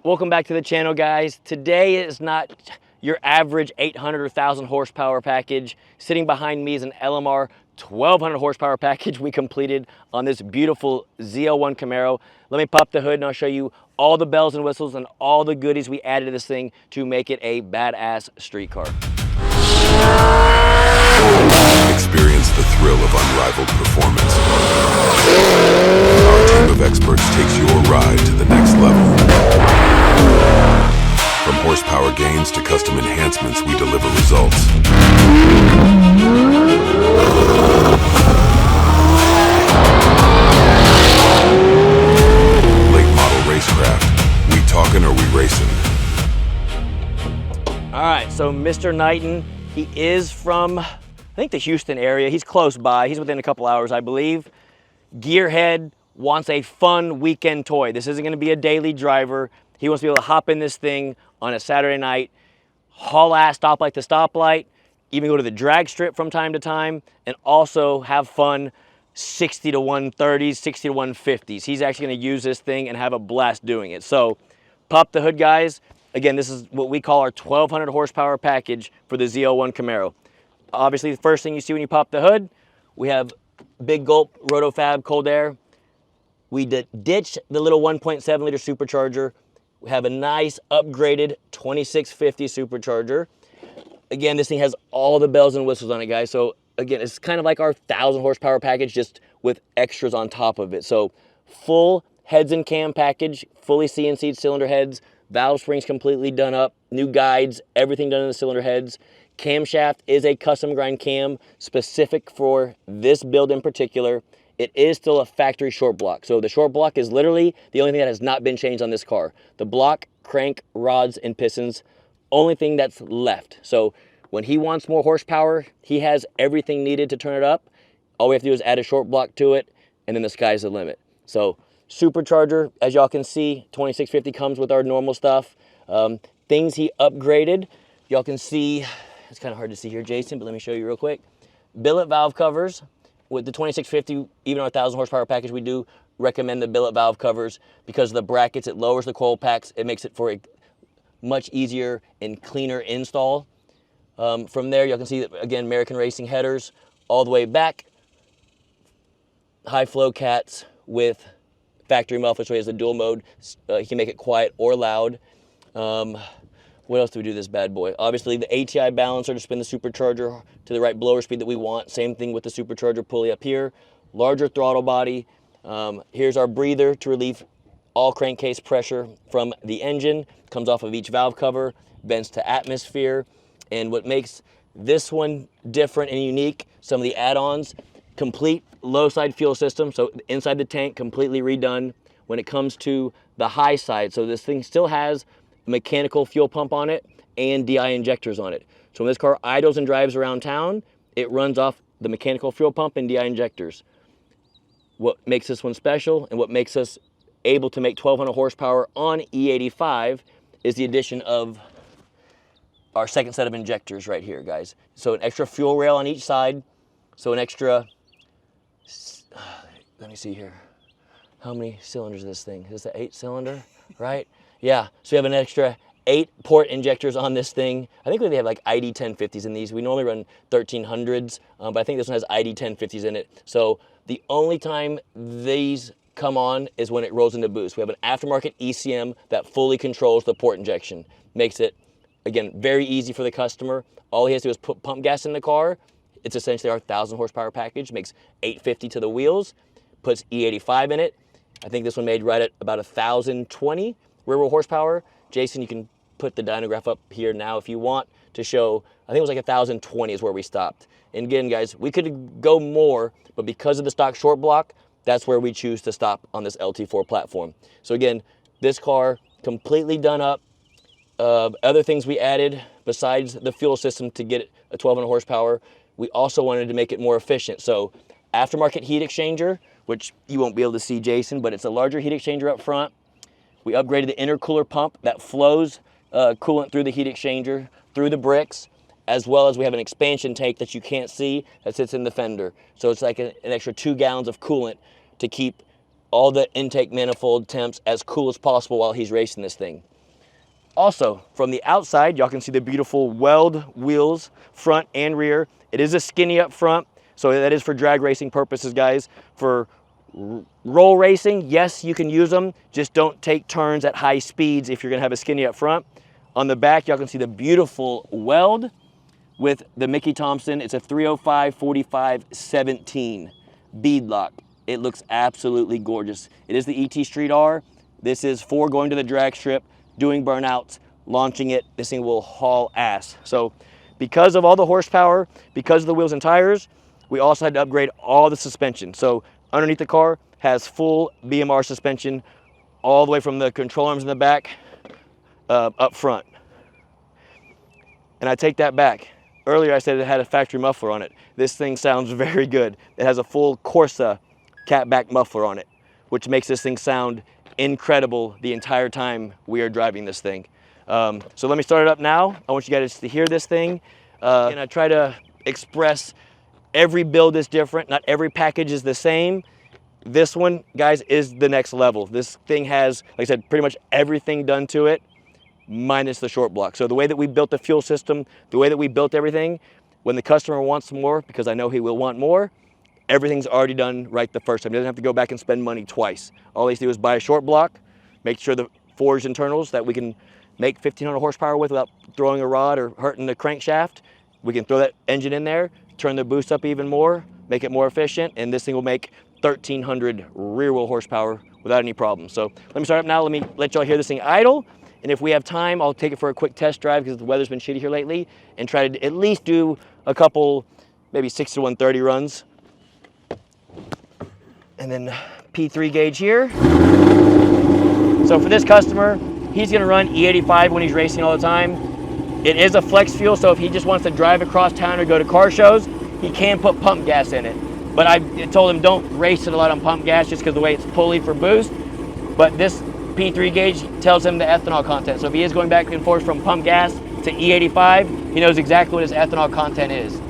Welcome back to the channel, guys. Today is not your average 800 or 1000 horsepower package. Sitting behind me is an LMR 1200 horsepower package we completed on this beautiful ZL1 Camaro. Let me pop the hood and I'll show you all the bells and whistles and all the goodies we added to this thing to make it a badass street car. Experience the thrill of unrivaled performance. Our team of experts takes your ride to the next level. From horsepower gains to custom enhancements, we deliver results. Late Model Racecraft. We talking or we racing? All right, so Mr. Knighton, he is from, I think, the Houston area. He's close by. He's within a couple hours, I believe. Gearhead wants a fun weekend toy. This isn't going to be a daily driver. He wants to be able to hop in this thing on a Saturday night, haul ass stoplight to stoplight, even go to the drag strip from time to time, and also have fun 60 to 130s, 60 to 150s. He's actually going to use this thing and have a blast doing it. So pop the hood, guys. Again, this is what we call our 1200 horsepower package for the ZL1 Camaro. Obviously, the first thing you see when you pop the hood, we have Big Gulp Rotofab cold air. We ditched the little 1.7 liter supercharger. We have a nice upgraded 2650 supercharger. Again, this thing has all the bells and whistles on it, guys. So again, it's kind of like our 1000 horsepower package, just with extras on top of it. So full heads and cam package, fully CNC'd cylinder heads, valve springs completely done up, new guides, everything done in the cylinder heads. Camshaft is a custom grind cam specific for this build in particular. It is still a factory short block. So the short block is literally the only thing that has not been changed on this car. The block, crank, rods, and pistons, only thing that's left. So when he wants more horsepower, he has everything needed to turn it up. All we have to do is add a short block to it, and then the sky's the limit. So supercharger, as y'all can see, 2650 comes with our normal stuff. Things he upgraded, y'all can see, it's kind of hard to see here, Jason, but let me show you real quick. Billet valve covers. With the 2650, even our 1000 horsepower package, we do recommend the billet valve covers because of the brackets. It lowers the coil packs. It makes it for a much easier and cleaner install. From there, you can see, again, American Racing headers all the way back. High flow cats with factory muffler, so he has a dual mode. He can make it quiet or loud. What else do we do to this bad boy? Obviously, the ATI balancer to spin the supercharger to the right blower speed that we want. Same thing with the supercharger pulley up here. Larger throttle body. Here's our breather to relieve all crankcase pressure from the engine. Comes off of each valve cover, bends to atmosphere. And what makes this one different and unique, some of the add-ons, complete low side fuel system. So inside the tank, completely redone. When it comes to the high side, so this thing still has mechanical fuel pump on it and DI injectors on it. So when this car idles and drives around town, it runs off the mechanical fuel pump and DI injectors. What makes this one special and what makes us able to make 1200 horsepower on E85 is the addition of our second set of injectors right here, guys. So an extra fuel rail on each side. So an extra, let me see here. How many cylinders is this thing? Is this an 8-cylinder, right? Yeah, so we have an extra 8 port injectors on this thing. I think they have like ID 1050s in these. We normally run 1300s, but I think this one has ID 1050s in it. So the only time these come on is when it rolls into boost. We have an aftermarket ECM that fully controls the port injection. Makes it, again, very easy for the customer. All he has to do is put pump gas in the car. It's essentially our 1000 horsepower package. Makes 850 to the wheels. Puts E85 in it. I think this one made right at about 1020 rear wheel horsepower. Jason, you can put the dyno graph up here now if you want to show. I think it was like 1020 is where we stopped. And again, guys, we could go more, but because of the stock short block, that's where we choose to stop on this LT4 platform. So again, this car completely done up. Other things we added besides the fuel system to get a 1200 horsepower, we also wanted to make it more efficient. So aftermarket heat exchanger, which you won't be able to see, Jason, but it's a larger heat exchanger up front. We upgraded the intercooler pump that flows coolant through the heat exchanger, through the bricks, as well as we have an expansion tank that you can't see that sits in the fender. So it's like an extra 2 gallons of coolant to keep all the intake manifold temps as cool as possible while he's racing this thing. Also, from the outside, y'all can see the beautiful Weld wheels, front and rear. It is a skinny up front, so that is for drag racing purposes, guys. For roll racing, yes, you can use them. Just don't take turns at high speeds if you're gonna have a skinny up front. On the back, y'all can see the beautiful Weld with the Mickey Thompson. It's a 305/45/17 beadlock. It looks absolutely gorgeous. It is the ET Street R. This is for going to the drag strip, doing burnouts, launching it. This thing will haul ass. So because of all the horsepower, because of the wheels and tires, we also had to upgrade all the suspension. So underneath the car has full BMR suspension all the way from the control arms in the back up front. And I take that back. Earlier I said it had a factory muffler on it. This thing sounds very good. It has a full Corsa catback muffler on it, which makes this thing sound incredible the entire time we are driving this thing. So let me start it up now. I want you guys to hear this thing. And I try to express every build is different. Not every package is the same. This one, guys, is the next level. This thing has, like I said, pretty much everything done to it, minus the short block. So the way that we built the fuel system, the way that we built everything, when the customer wants more, because I know he will want more, everything's already done right the first time. He doesn't have to go back and spend money twice. All he has to do is buy a short block, make sure the forged internals that we can make 1,500 horsepower with without throwing a rod or hurting the crankshaft. We can throw that engine in there, turn the boost up even more, make it more efficient, and this thing will make 1,300 rear wheel horsepower without any problems. So let me start up now. Let me let y'all hear this thing idle. And if we have time, I'll take it for a quick test drive because the weather's been shitty here lately, and try to at least do a couple, maybe 60 to 130 runs. And then P3 gauge here. So for this customer, he's gonna run E85 when he's racing all the time. It is a flex fuel, so if he just wants to drive across town or go to car shows, he can put pump gas in it. But I told him don't race it a lot on pump gas just because the way it's pulley for boost. But this P3 gauge tells him the ethanol content. So if he is going back and forth from pump gas to E85, he knows exactly what his ethanol content is.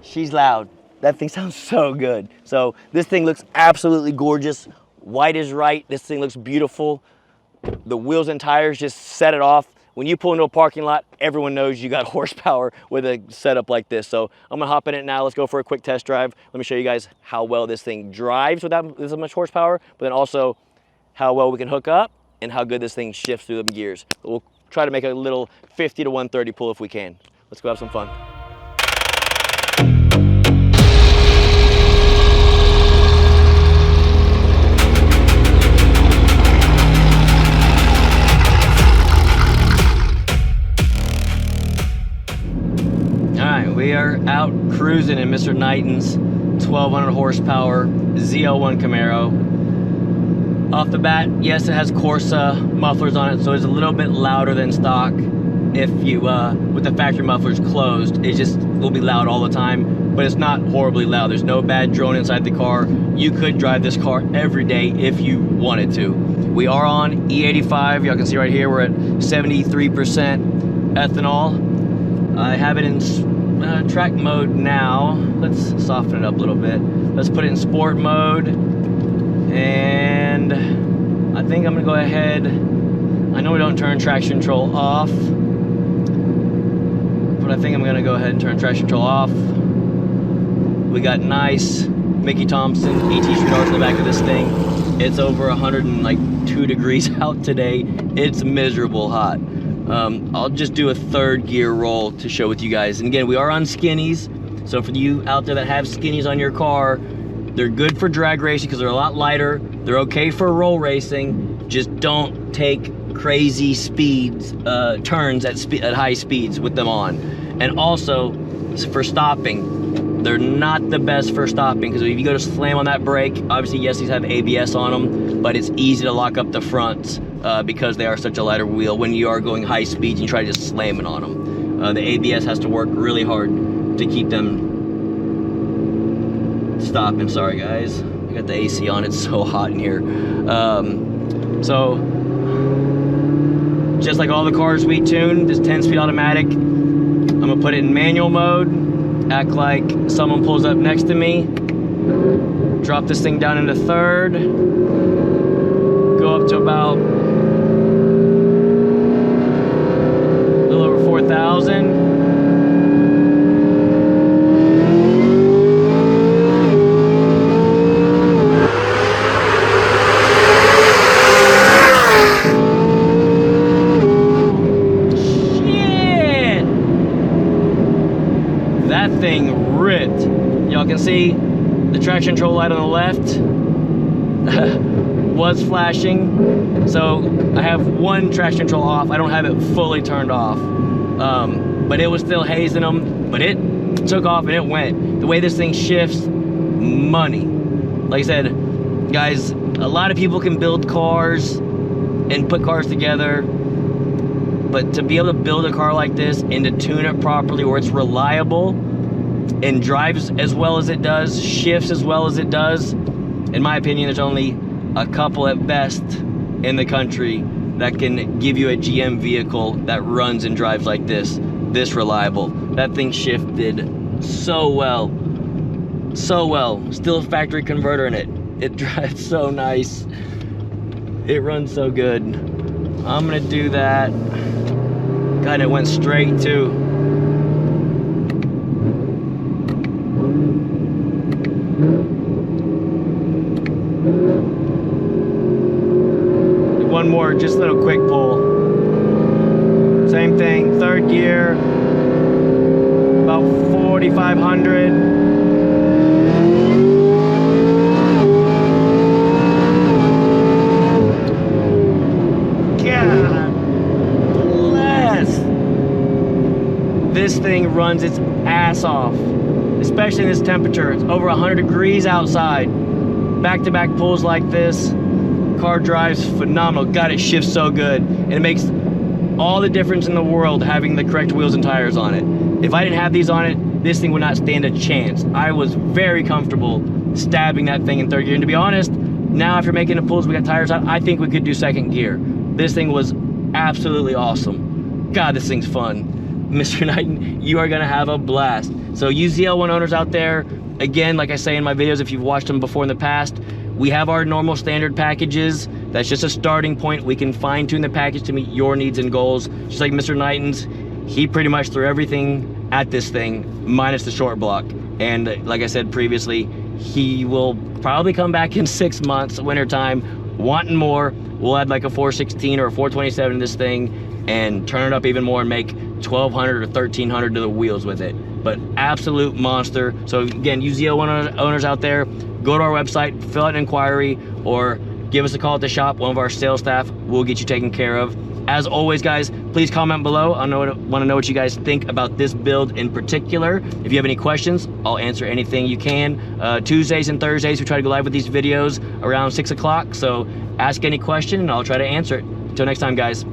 She's loud. That thing sounds so good. So this thing looks absolutely gorgeous. White is right. This thing looks beautiful. The wheels and tires just set it off. When you pull into a parking lot, everyone knows you got horsepower with a setup like this. So I'm gonna hop in it now. Let's go for a quick test drive. Let me show you guys how well this thing drives without this much horsepower, but then also how well we can hook up and how good this thing shifts through the gears. We'll try to make a little 50 to 130 pull if we can. Let's go have some fun. We are out cruising in Mr. Knighton's 1,200 horsepower ZL1 Camaro. Off the bat, yes, it has Corsa mufflers on it, so it's a little bit louder than stock. If you, with the factory mufflers closed, it just will be loud all the time, but it's not horribly loud. There's no bad drone inside the car. You could drive this car every day if you wanted to. We are on E85. Y'all can see right here, we're at 73% ethanol. I have it in track mode now. Let's soften it up a little bit. Let's put it in sport mode, and I think I'm gonna go ahead. I know we don't turn traction control off, but I think I'm gonna go ahead and turn traction control off. We got nice Mickey Thompson ET Street R's in the back of this thing. It's over 102 degrees out today. It's miserable hot. I'll just do a third gear roll to show with you guys. And again, we are on skinnies. So for you out there that have skinnies on your car, they're good for drag racing because they're a lot lighter. They're okay for roll racing. Just don't take crazy speeds, turns at high speeds with them on. And also for stopping, they're not the best for stopping because if you go to slam on that brake, obviously yes, these have ABS on them, but it's easy to lock up the fronts because they are such a lighter wheel when you are going high speeds and you try to just slam it on them. The ABS has to work really hard to keep them stopping. Sorry guys, I got the AC on, it's so hot in here. So just like all the cars we tune, this 10-speed automatic, I'm gonna put it in manual mode, act like someone pulls up next to me, drop this thing down into third, go up to about a little over 4,000. Thing ripped. Y'all can see the traction control light on the left was flashing, so I have one traction control off. I don't have it fully turned off, but it was still hazing them, but it took off and it went. The way this thing shifts, money. Like I said, guys, a lot of people can build cars and put cars together, but to be able to build a car like this and to tune it properly where it's reliable and drives as well as it does, shifts as well as it does, in my opinion, there's only a couple at best in the country that can give you a GM vehicle that runs and drives like this reliable. That thing shifted so well, so well. Still a factory converter in it. It drives so nice. It runs so good. I'm gonna do that. God, it went straight too. One more, just a little quick pull. Same thing, third gear, about 4,500. God bless. This thing runs its ass off, especially in this temperature. It's over 100 degrees outside. Back-to-back pulls like this, car drives phenomenal. God, it shifts so good, and it makes all the difference in the world having the correct wheels and tires on it. If I didn't have these on it, this thing would not stand a chance. I was very comfortable stabbing that thing in third gear, and to be honest, now after making the pulls, we got tires out, I think we could do second gear. This thing was absolutely awesome. God, this thing's fun. Mr. Knighton, you are gonna have a blast. So you ZL1 owners out there, again, like I say in my videos, if you've watched them before in the past, we have our normal standard packages. That's just a starting point. We can fine tune the package to meet your needs and goals. Just like Mr. Knighton's, he pretty much threw everything at this thing, minus the short block. And like I said previously, he will probably come back in 6 months, wintertime, wanting more. We'll add like a 416 or a 427 to this thing and turn it up even more and make 1,200 or 1,300 to the wheels with it. But absolute monster. So again, you ZL1 owners out there, go to our website, fill out an inquiry, or give us a call at the shop. One of our sales staff will get you taken care of. As always, guys, please comment below. I want to know what you guys think about this build in particular. If you have any questions, I'll answer anything you can. Tuesdays and Thursdays, we try to go live with these videos around 6 o'clock. So ask any question and I'll try to answer it. Until next time, guys.